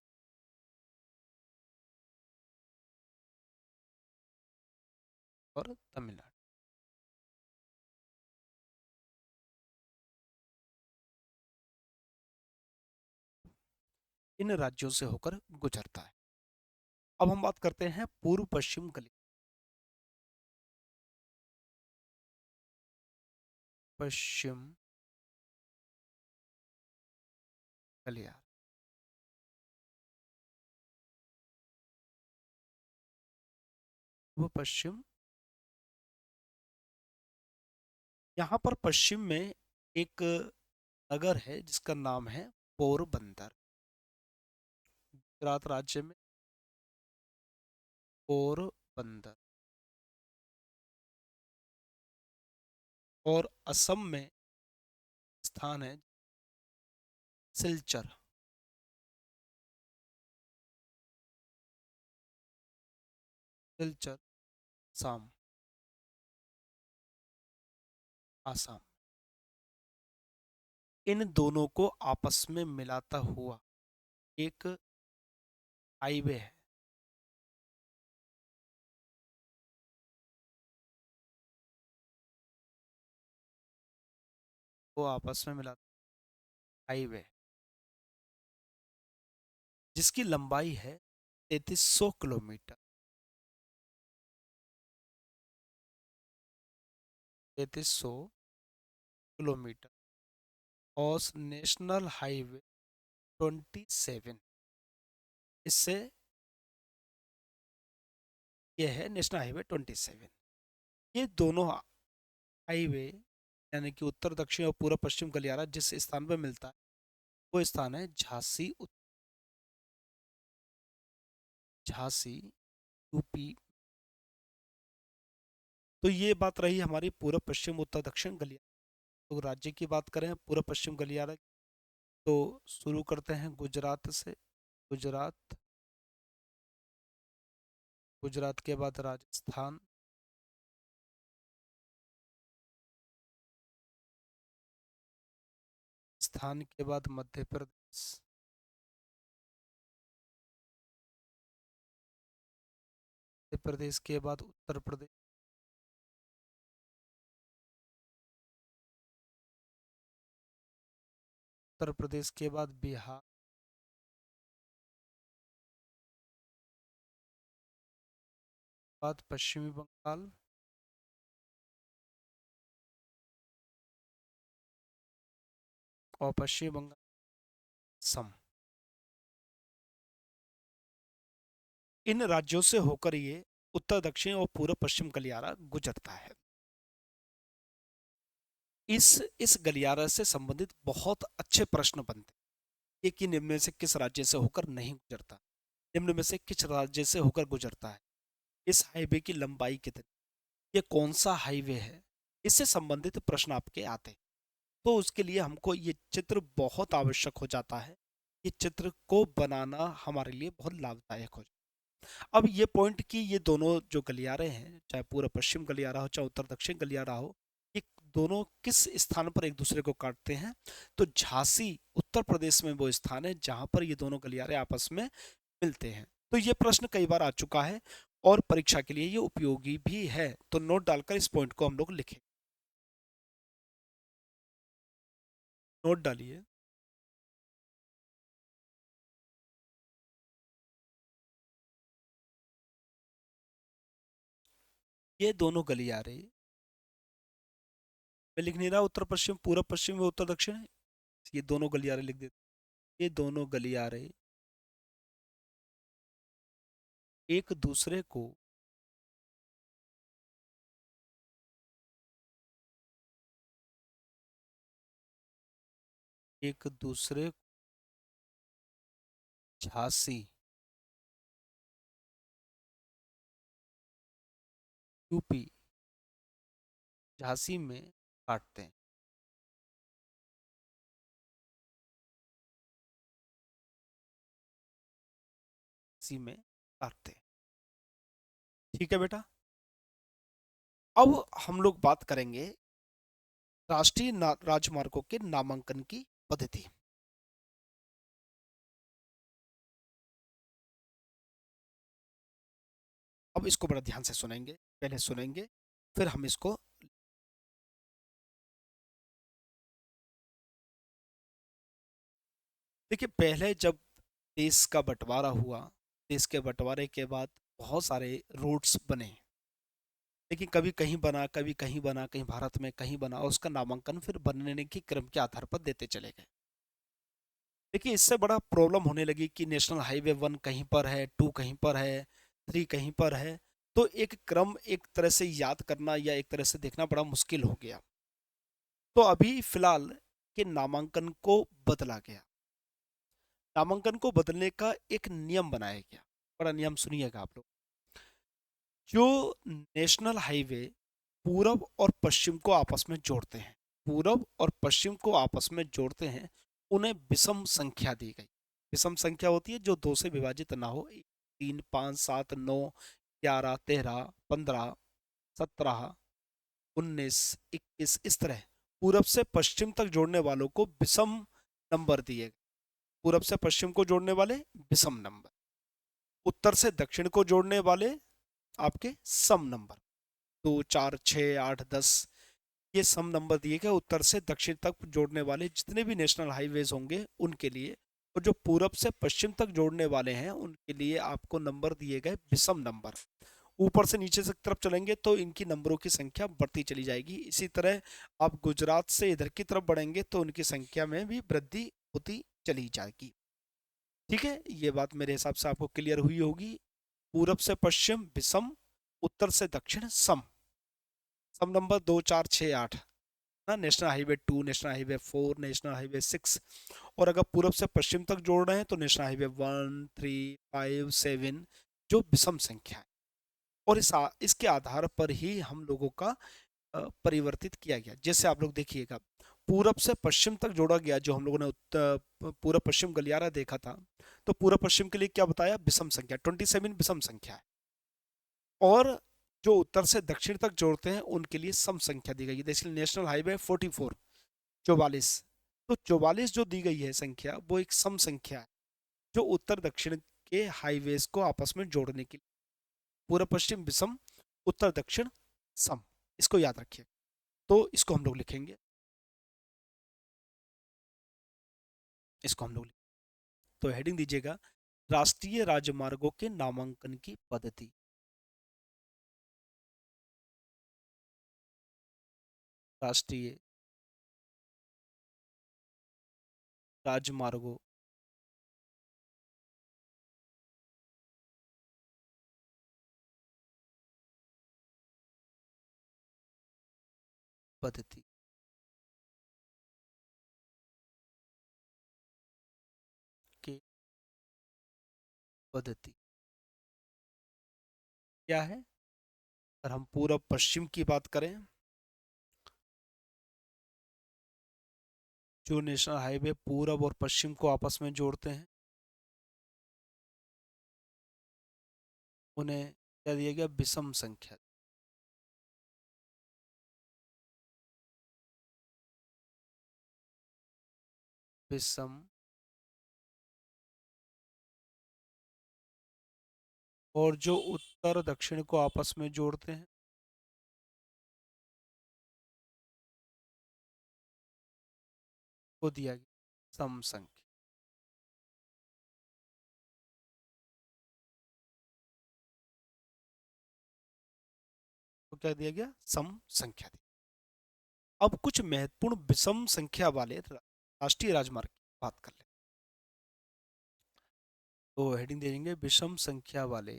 और तमिलनाडु। इन राज्यों से होकर गुजरता है। अब हम बात करते हैं पूर्व पश्चिम गलियारा। पश्चिम गलियारा, वो पश्चिम, यहाँ पर पश्चिम में एक नगर है जिसका नाम है पोरबंदर। गुजरात राज्य में पोरबंदर। और असम में स्थान है सिलचर। सिलचर साम, आसाम। इन दोनों को आपस में मिलाता हुआ एक हाईवे है। वो आपस में मिलाता हाईवे, जिसकी लंबाई है 3300 किलोमीटर। 3300 किलोमीटर। और नेशनल हाईवे 27, इससे ये है नेशनल हाईवे 27। ये दोनों हाईवे यानी कि उत्तर दक्षिण और पूर्व पश्चिम गलियारा जिस स्थान पर मिलता है वो स्थान है झांसी। झांसी, यूपी। तो ये बात रही हमारी पूर्व पश्चिम उत्तर दक्षिण गलियारा। तो राज्य की बात करें पूर्व पश्चिम गलियारा, तो शुरू करते हैं गुजरात से। गुजरात, गुजरात के बाद राजस्थान, स्थान के बाद मध्य प्रदेश, मध्य प्रदेश के बाद उत्तर प्रदेश, उत्तर प्रदेश के बाद बिहार, बाद पश्चिमी बंगाल, और पश्चिमी बंगाल सम। इन राज्यों से होकर ये उत्तर दक्षिण और पूर्व पश्चिम गलियारा गुजरता है। इस गलियारा से संबंधित बहुत अच्छे प्रश्न बनते हैं। एक ही निम्न में से किस राज्य से होकर नहीं गुजरता, निम्न में से किस राज्य से होकर गुजरता है, इस हाईवे की लंबाई कितनी, ये कौन सा हाईवे है, इससे संबंधित प्रश्न आपके आते हैं। तो उसके लिए हमको ये चित्र बहुत आवश्यक हो जाता है। ये चित्र को बनाना हमारे लिए बहुत लाभदायक हो जाता है। अब ये पॉइंट कि ये दोनों जो गलियारे हैं, चाहे पूर्व पश्चिम गलियारा हो चाहे उत्तर दक्षिण गलियारा हो, ये दोनों किस स्थान पर एक दूसरे को काटते हैं। तो झांसी उत्तर प्रदेश में वो स्थान है जहां पर ये दोनों गलियारे आपस में मिलते हैं। तो ये प्रश्न कई बार आ चुका है और परीक्षा के लिए ये उपयोगी भी है। तो नोट डालकर इस पॉइंट को हम लोग लिखें। नोट डालिए। ये दोनों गलियारे, मैं लिख नहीं रहा उत्तर पश्चिम पूर्व पश्चिम व उत्तर दक्षिण है, ये दोनों गलियारे लिख देते। ये दोनों गलियारे एक दूसरे को एक दूसरे झांसी, यूपी, झांसी में काटते हैं। झांसी में काटते हैं। ठीक है बेटा। अब हम लोग बात करेंगे राष्ट्रीय राजमार्गों के नामांकन की पद्धति। अब इसको बड़ा ध्यान से सुनेंगे, पहले सुनेंगे फिर हम इसको। देखिए पहले जब देश का बंटवारा हुआ, देश के बंटवारे के बाद बहुत सारे रोड्स बने, लेकिन कभी कहीं बना, कभी कहीं बना, कहीं भारत में कहीं बना, और उसका नामांकन फिर बनने की क्रम के आधार पर देते चले गए। देखिए, इससे बड़ा प्रॉब्लम होने लगी कि नेशनल हाईवे 1 कहीं पर है, 2 कहीं पर है, 3 कहीं पर है। तो एक क्रम एक तरह से याद करना या एक तरह से देखना बड़ा मुश्किल हो गया। तो अभी फिलहाल के नामांकन को बदला गया। नामांकन को बदलने का एक नियम बनाया गया। बड़ा नियम सुनिएगा आप लोग। जो नेशनल हाईवे पूरब और पश्चिम को आपस में जोड़ते हैं, पूरब और पश्चिम को आपस में जोड़ते हैं, उन्हें विषम संख्या दी गई। विषम संख्या होती है जो 2 से विभाजित ना हो। 3, 5, 7, 9, 11, 13, 15, 17, 19, 21, इस तरह पूरब से पश्चिम तक जोड़ने वालों को विषम नंबर दिए गए। पूरब से पश्चिम को जोड़ने वाले विषम नंबर, उत्तर से दक्षिण को जोड़ने वाले आपके सम नंबर। 2, 4, 6, 8, 10, ये सम नंबर दिए गए उत्तर से दक्षिण तक जोड़ने वाले जितने भी नेशनल हाईवेज होंगे उनके लिए। और जो पूरब से पश्चिम तक जोड़ने वाले हैं उनके लिए आपको नंबर दिए गए विषम नंबर। ऊपर से नीचे से तरफ चलेंगे तो इनकी नंबरों की संख्या बढ़ती चली जाएगी। इसी तरह आप गुजरात से इधर की तरफ बढ़ेंगे तो उनकी संख्या में भी वृद्धि होती चली जाएगी। ठीक है, ये बात मेरे हिसाब से आपको क्लियर हुई होगी। पूरब से पश्चिम विषम, उत्तर से दक्षिण सम। सम नंबर 2, 4, 6, 8 ना, national highway 2, national highway 4, national highway 6। और अगर पूरब से पश्चिम तक जोड़ रहे हैं तो नेशनल हाईवे 1, 3, 5, 7, जो विषम संख्या है। और इसके आधार पर ही हम लोगों का परिवर्तित किया गया। जैसे आप लोग देखिएगा, पूरब से पश्चिम तक जोड़ा गया, जो हम लोगों ने उत्तर पूरब पश्चिम गलियारा देखा था, तो पूरब पश्चिम के लिए क्या बताया, विषम संख्या 27 विषम संख्या है। और जो उत्तर से दक्षिण तक जोड़ते हैं उनके लिए सम संख्या दी गई है। जैसे नेशनल हाईवे 44, 44, तो 44 जो दी गई है संख्या वो एक सम संख्या है, जो उत्तर दक्षिण के हाईवेज को आपस में जोड़ने के लिए। पूर्व पश्चिम विषम, उत्तर दक्षिण सम, इसको याद रखिए। तो इसको हम लोग लिखेंगे, इसको हम लोग तो हेडिंग दीजिएगा, राष्ट्रीय राजमार्गों के नामांकन की पद्धति। राष्ट्रीय राजमार्गों पद्धति। के पद्धति क्या है? अगर हम पूरब पश्चिम की बात करें, जो नेशनल हाईवे पूरब और पश्चिम को आपस में जोड़ते हैं उन्हें क्या दिया गया, विषम संख्या। विषम। और जो उत्तर दक्षिण को आपस में जोड़ते हैं को दिया गया सम संख्या। तो क्या दिया गया, सम संख्या दी। अब कुछ महत्वपूर्ण विषम संख्या वाले राष्ट्रीय राजमार्ग की बात कर ले। तो हेडिंग दे देंगे, विषम संख्या वाले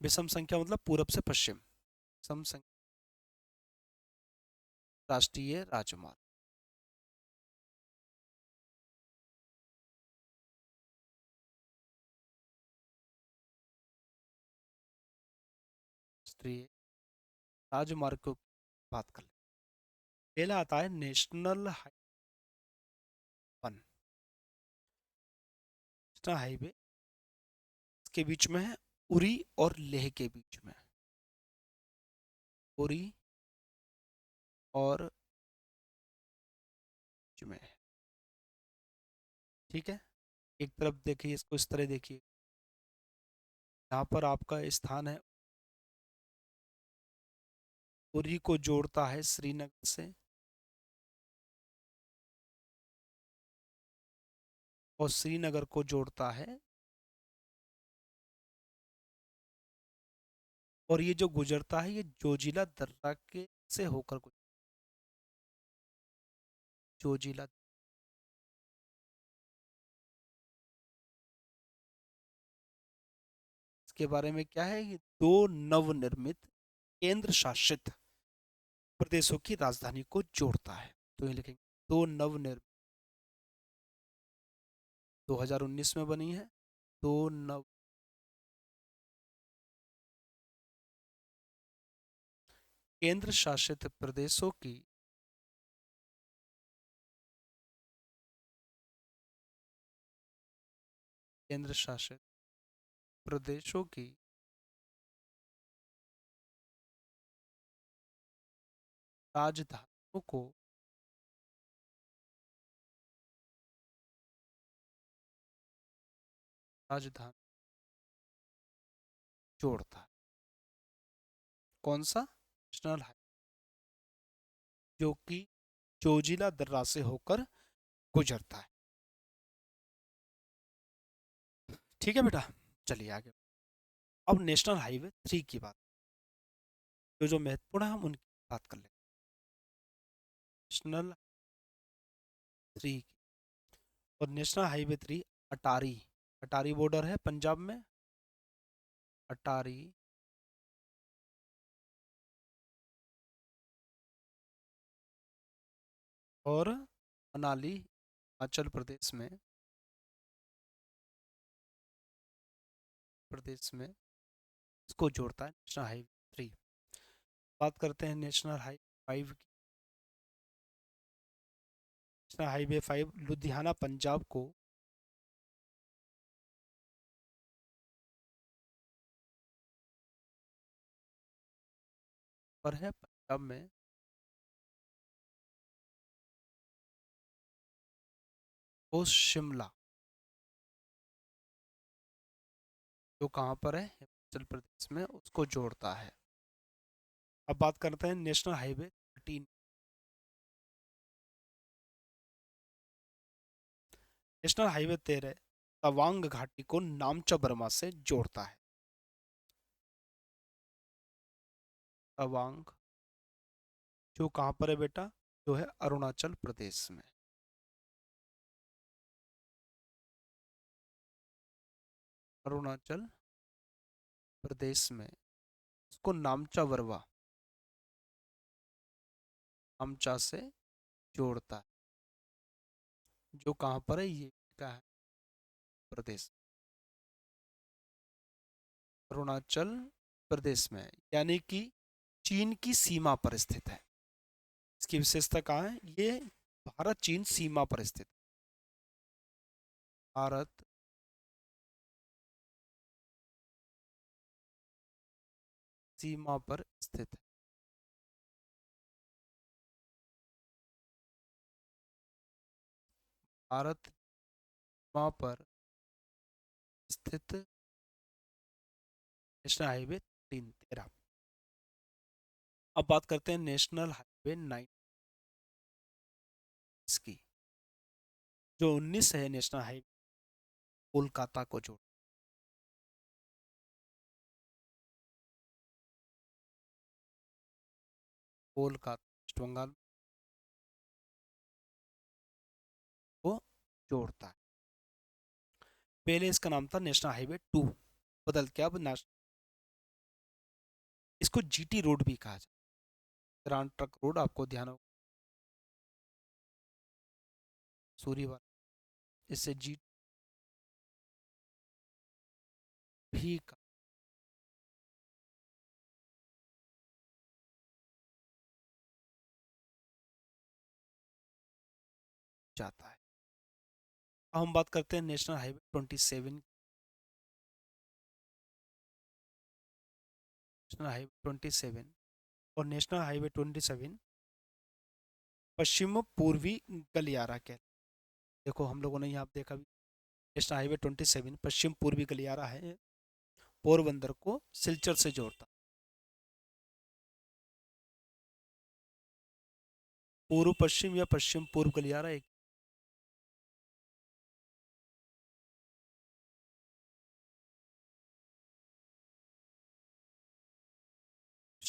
विषम संख्या मतलब पूरब से पश्चिम, सम संख्या राष्ट्रीय राजमार्ग। राष्ट्रीय राजमार्ग को बात कर ले। पहला आता है नेशनल हाईवे 1। नेशनल हाईवे के बीच में है, उरी और लेह के बीच में। उरी और बीच में है। ठीक है, एक तरफ देखिए, इसको इस तरह देखिए, यहाँ पर आपका स्थान है, उरी को जोड़ता है श्रीनगर से, और श्रीनगर को जोड़ता है। और ये जो गुजरता है ये जोजिला दर्रा के से होकर जोजिला, इसके बारे में क्या है, ये दो नवनिर्मित केंद्र शासित प्रदेशों की राजधानी को जोड़ता है। तो ये लिखेंगे दो नवनिर्मित, 2019 में बनी है। दो नव केंद्र शासित प्रदेशों की केंद्र शासित प्रदेशों की राजधानियों को राजधानी जोड़ता है। कौन सा? नेशनल हाईवे, जो कि जोजिला दर्रा से होकर गुजरता है। ठीक है बेटा, चलिए आगे। अब नेशनल हाईवे 3 की बात, जो जो महत्वपूर्ण है हम उनकी बात कर लेंगे। नेशनल 3 और नेशनल हाईवे 3 अटारी, अटारी बॉर्डर है पंजाब में, अटारी और मनाली हिमाचल प्रदेश में इसको जोड़ता है नेशनल हाईवे 3। बात करते हैं नेशनल हाईवे 5 की। नेशनल हाईवे 5 लुधियाना पंजाब को पर है, पंजाब में वो शिमला, जो कहाँ पर है, हिमाचल प्रदेश में, उसको जोड़ता है। अब बात करते हैं national highway 13। National highway 13 Tawang घाटी को नामचा बर्मा से जोड़ता है। तवांग, जो कहाँ पर है बेटा, जो है अरुणाचल प्रदेश में। अरुणाचल प्रदेश में इसको नामचा बरवा, नामचा से जोड़ता है, जो कहाँ पर है, ये का है प्रदेश, अरुणाचल प्रदेश में, यानी कि चीन की सीमा पर स्थित है। इसकी विशेषता कहाँ है, ये भारत चीन सीमा पर स्थित, भारत सीमा पर स्थित है। भारत सीमा पर स्थित नेशनल हाईवे 13। अब बात करते हैं नेशनल हाईवे 9 की, जो 19 है, नेशनल हाईवे कोलकाता को जोड़, कोलकाता वेस्ट बंगाल को जोड़ता है। पहले इसका नाम था नेशनल हाईवे 2, बदल के अब इसको जीटी रोड भी कहा जाता है, ग्रांड ट्रक रोड, आपको ध्यान हो, सूरी वाला, इससे जी भी कहा जाता है। अब हम बात करते हैं नेशनल हाईवे 27, नेशनल हाईवे 27 और नेशनल हाईवे 27 पश्चिम पूर्वी गलियारा के, देखो हम लोगों ने यहाँ पे देखा भी, नेशनल हाईवे 27 पश्चिम पूर्वी गलियारा है, पोरबंदर को सिलचर से जोड़ता, पूर्व पश्चिम या पश्चिम पूर्व गलियारा एक,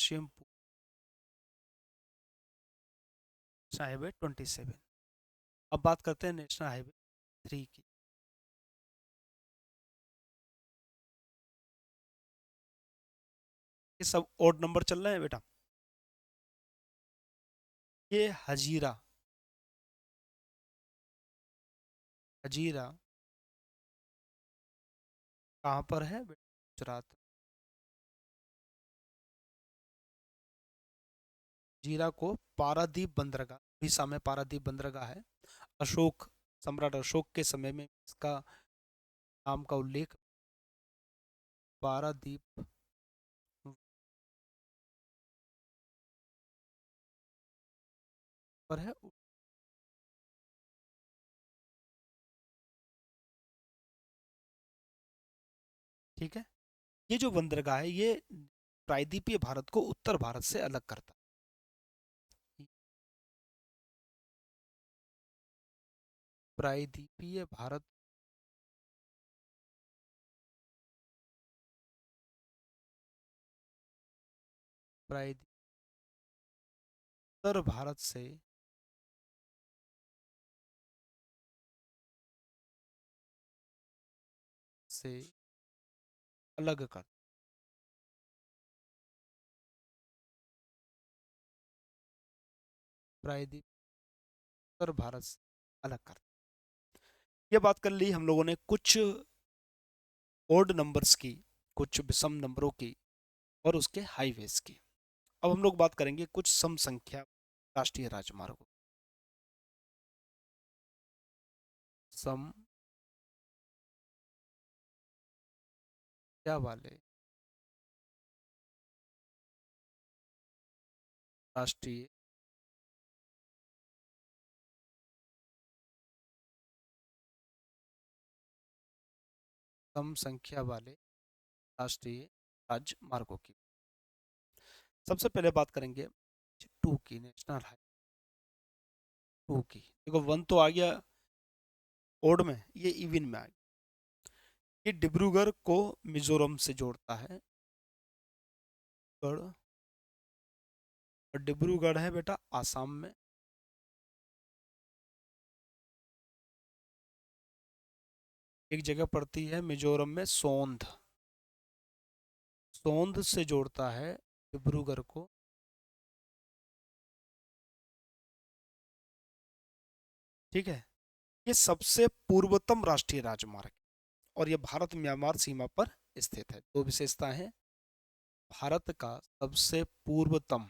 पश्चिम नेशनल हाईवे 27। अब बात करते हैं नेशनल हाईवे 3 की। ये सब ओड नंबर चल रहे हैं बेटा। ये हजीरा, हजीरा कहाँ पर है बेटा? गुजरात। जीरा को पारादीप बंदरगाह, उड़ीसा में पारादीप बंदरगाह है। अशोक, सम्राट अशोक के समय में इसका नाम का उल्लेख पारादीप पर है। ठीक है। ये जो बंदरगाह है ये प्रायद्वीपीय भारत को उत्तर भारत से अलग करता है। प्रायद्वीपीय भारत, प्रायद्वीप उत्तर भारत से अलग कर, प्रायद्वीप उत्तर भारत से अलग कर। ये बात कर ली हम लोगों ने कुछ ओड नंबर्स की, कुछ विषम नंबरों की और उसके हाईवेज की। अब हम लोग बात करेंगे कुछ सम संख्या राष्ट्रीय राजमार्गों, सम संख्या वाले राष्ट्रीय सम संख्या वाले राष्ट्रीय राजमार्गों की। सबसे पहले बात करेंगे टू की, नेशनल हाईवे टू की। देखो वन तो आ गया ओड में, ये इवन में आ गया। ये डिब्रूगढ़ को मिजोरम से जोड़ता है। और डिब्रूगढ़ है बेटा आसाम में। एक जगह पड़ती है मिजोरम में सोंध, सोंध से जोड़ता है डिब्रूगढ़ को। ठीक है। ये सबसे पूर्वतम राष्ट्रीय राजमार्ग और ये भारत म्यांमार सीमा पर स्थित है। दो विशेषताएं हैं। भारत का सबसे पूर्वतम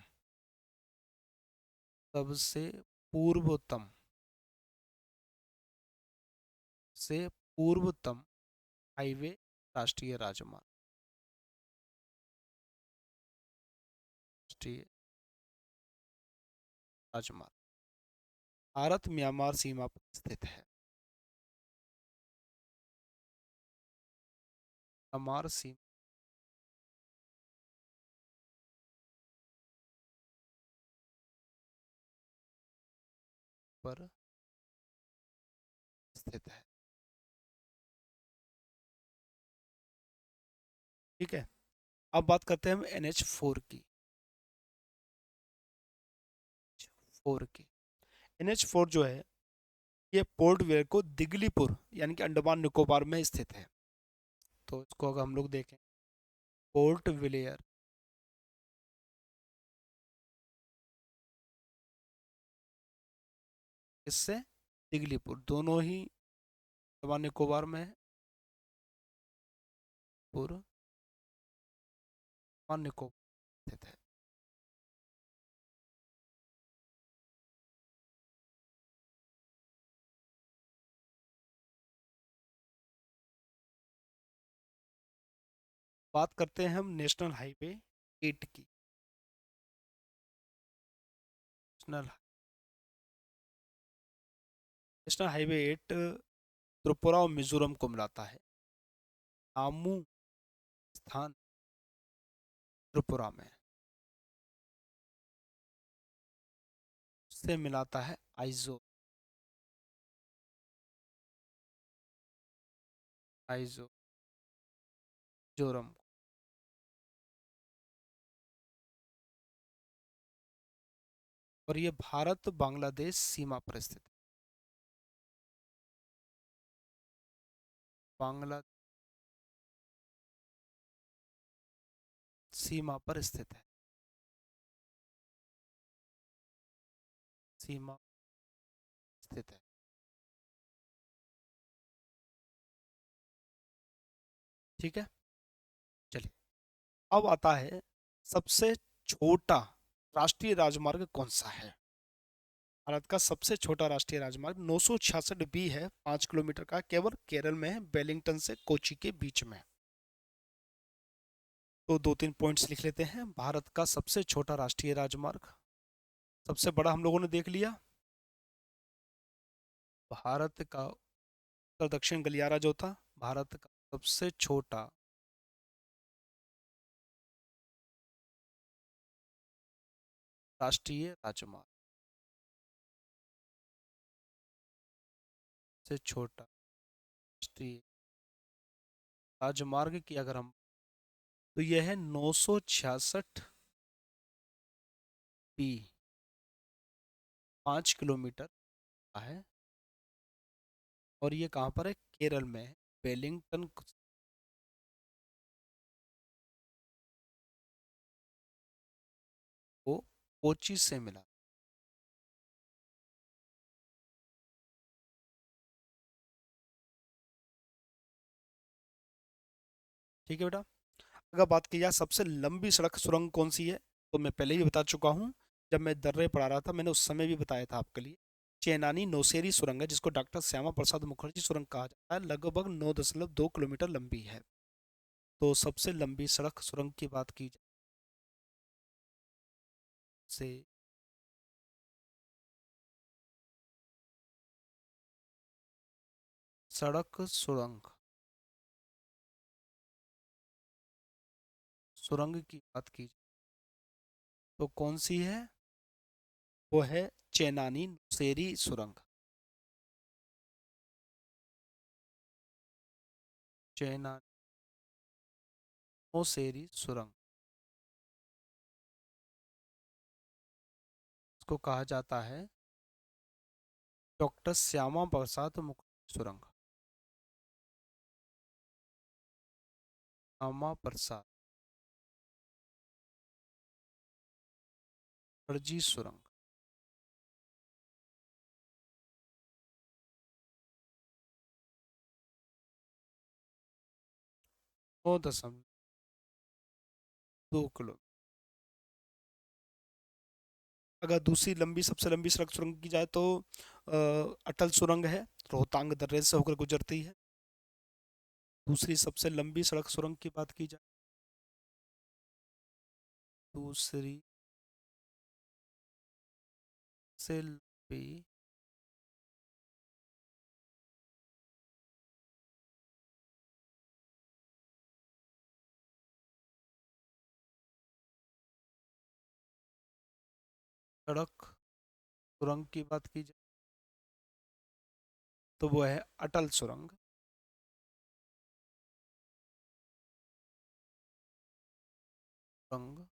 से पूर्वतम हाईवे राष्ट्रीय राजमार्ग, राष्ट्रीय राजमार्ग भारत म्यांमार सीमा पर स्थित है। म्यांमार सीमा पर स्थित है। ठीक है। अब बात करते हैं हम NH4 की, फोर की। NH4 जो है ये पोर्ट वेयर को दिगलीपुर यानी कि अंडमान निकोबार में स्थित है। तो इसको अगर हम लोग देखें, पोर्ट विलियर इससे दिगलीपुर दोनों ही अंडमान निकोबार में है। पूर्व अंडमान निकोबार स्थित है। बात करते हैं हम नेशनल हाईवे 8 की। नेशनल नेशनल हाईवे 8 त्रिपुरा और मिजोरम को मिलाता है। आमू स्थान त्रिपुरा में से मिलाता है आइजो मिजोरम। और ये भारत बांग्लादेश सीमा पर स्थित है। बांग्ला सीमा पर स्थित है। सीमा स्थित है। ठीक है। चलिए, अब आता है सबसे छोटा राष्ट्रीय राजमार्ग कौन सा है। भारत का सबसे छोटा राष्ट्रीय राजमार्ग 966 बी है, 5 किलोमीटर का, केवल केरल में है, वेलिंगटन से कोची के बीच में। तो दो तीन पॉइंट्स लिख लेते हैं। भारत का सबसे छोटा राष्ट्रीय राजमार्ग, सबसे बड़ा हम लोगों ने देख लिया, भारत का उत्तर दक्षिण गलियारा जो था। भारत का सबसे छोटा राष्ट्रीय राजमार्ग, से छोटा राष्ट्रीय राजमार्ग की अगर हम, तो यह है 966 बी, 5 किलोमीटर का है। और ये कहाँ पर है, केरल में है, वेलिंगटन को कोची से मिला। ठीक है बेटा। अगर बात की जाए सबसे लंबी सड़क सुरंग कौन सी है, तो मैं पहले ही बता चुका हूँ, जब मैं दर्रे पढ़ा रहा था मैंने उस समय भी बताया था आपके लिए। चेनानी नौसेरी सुरंग है, जिसको डॉक्टर श्यामा प्रसाद मुखर्जी सुरंग कहा जाता है, लगभग 9.2 किलोमीटर लंबी है। तो सबसे लंबी सड़क सुरंग की बात की जाए से, सड़क सुरंग, सुरंग की बात की जाए तो कौन सी है, वो है चेनानी नौसेरी सुरंग। चेनानी नौसेरी सुरंग, इसको कहा जाता है डॉक्टर श्यामा प्रसाद मुखर्जी सुरंग। श्यामा प्रसाद मुखर्जी सुरंग। 9.2 किलो। अगर दूसरी लंबी, सबसे लंबी सड़क सुरंग की जाए तो अटल सुरंग है, रोहतांग दर्रे से होकर गुजरती है। दूसरी सबसे लंबी सड़क सुरंग की बात की जाए, दूसरी से लंबी सड़क सुरंग की बात की जाए तो वो है अटल सुरंग। सुरंग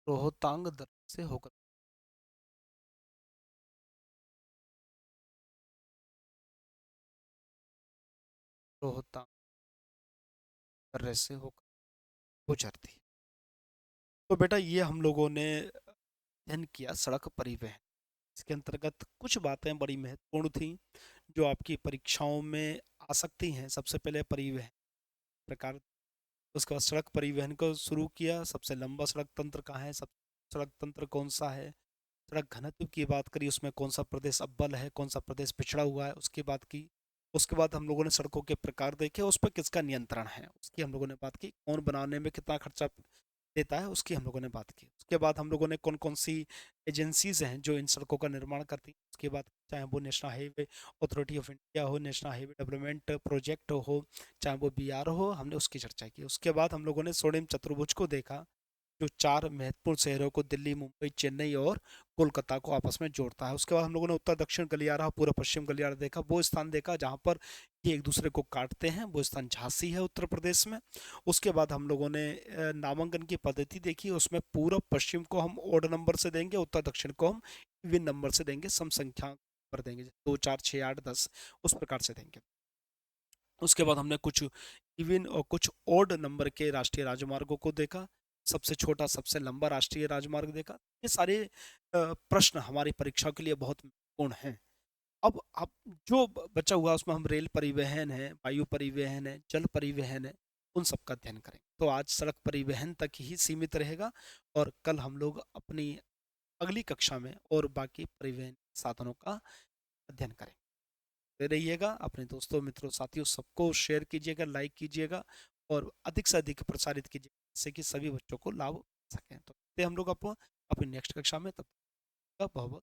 रोहतांग दर्रे से होकर, रोहतांग दर्रे से होकर गुजरती है। तो बेटा ये हम लोगों ने अध्ययन किया सड़क परिवहन। इसके अंतर्गत कुछ बातें बड़ी महत्वपूर्ण थी जो आपकी परीक्षाओं में आ सकती हैं। सबसे पहले परिवहन प्रकार, उसके बाद सड़क परिवहन को शुरू किया, सबसे लंबा सड़क तंत्र कहाँ है, सब सड़क तंत्र कौन सा है, सड़क घनत्व की बात करी, उसमें कौन सा प्रदेश अव्वल है, कौन सा प्रदेश पिछड़ा हुआ है, उसकी बात की। उसके बाद हम लोगों ने सड़कों के प्रकार देखे, उस पर किसका नियंत्रण है उसकी हम लोगों ने बात की, कौन बनाने में कितना खर्चा देता है उसकी हम लोगों ने बात की। उसके बाद हम लोगों ने कौन कौन सी एजेंसीज हैं जो इन सड़कों का निर्माण करती हैं उसकी बात, चाहे वो national highway authority of India हो, नेशनल हाईवे डेवलपमेंट प्रोजेक्ट हो, चाहे वो बीआर हो, हमने उसकी चर्चा की। उसके बाद हम लोगों ने सोडियम चतुर्भुज को देखा, जो 4 महत्वपूर्ण शहरों को दिल्ली, मुंबई, चेन्नई और कोलकाता को आपस में जोड़ता है। उसके बाद हम लोगों ने उत्तर दक्षिण गलियारा, पूर्व पश्चिम गलियारा देखा, वो स्थान देखा जहाँ पर ये एक दूसरे को काटते हैं, वो स्थान झांसी है उत्तर प्रदेश में। उसके बाद हम लोगों ने नामांकन की पद्धति देखी, उसमें पूर्व पश्चिम को हम ओड नंबर से देंगे, उत्तर दक्षिण को हम इवन नंबर से देंगे, सम संख्या पर देंगे, 2 4 6 8 10 उस प्रकार से देंगे। उसके बाद हमने कुछ इवन और कुछ ओड नंबर के राष्ट्रीय राजमार्गों को देखा, सबसे छोटा सबसे लंबा राष्ट्रीय राजमार्ग देखा। ये सारे प्रश्न हमारी परीक्षा के लिए बहुत महत्वपूर्ण हैं। अब जो बचा हुआ उसमें हम रेल परिवहन है, वायु परिवहन है, जल परिवहन है, उन सब का अध्ययन करें। तो आज सड़क परिवहन तक ही सीमित रहेगा और कल हम लोग अपनी अगली कक्षा में और बाकी परिवहन साधनों का अध्ययन करें। रहिएगा, अपने दोस्तों, मित्रों, साथियों सबको शेयर कीजिएगा, लाइक कीजिएगा और अधिक से अधिक प्रसारित कीजिएगा, जिससे कि सभी बच्चों को लाभ हो सकें। तो मिलते हैं हम लोग अपनी नेक्स्ट कक्षा में, तब तक का बहुत बहुत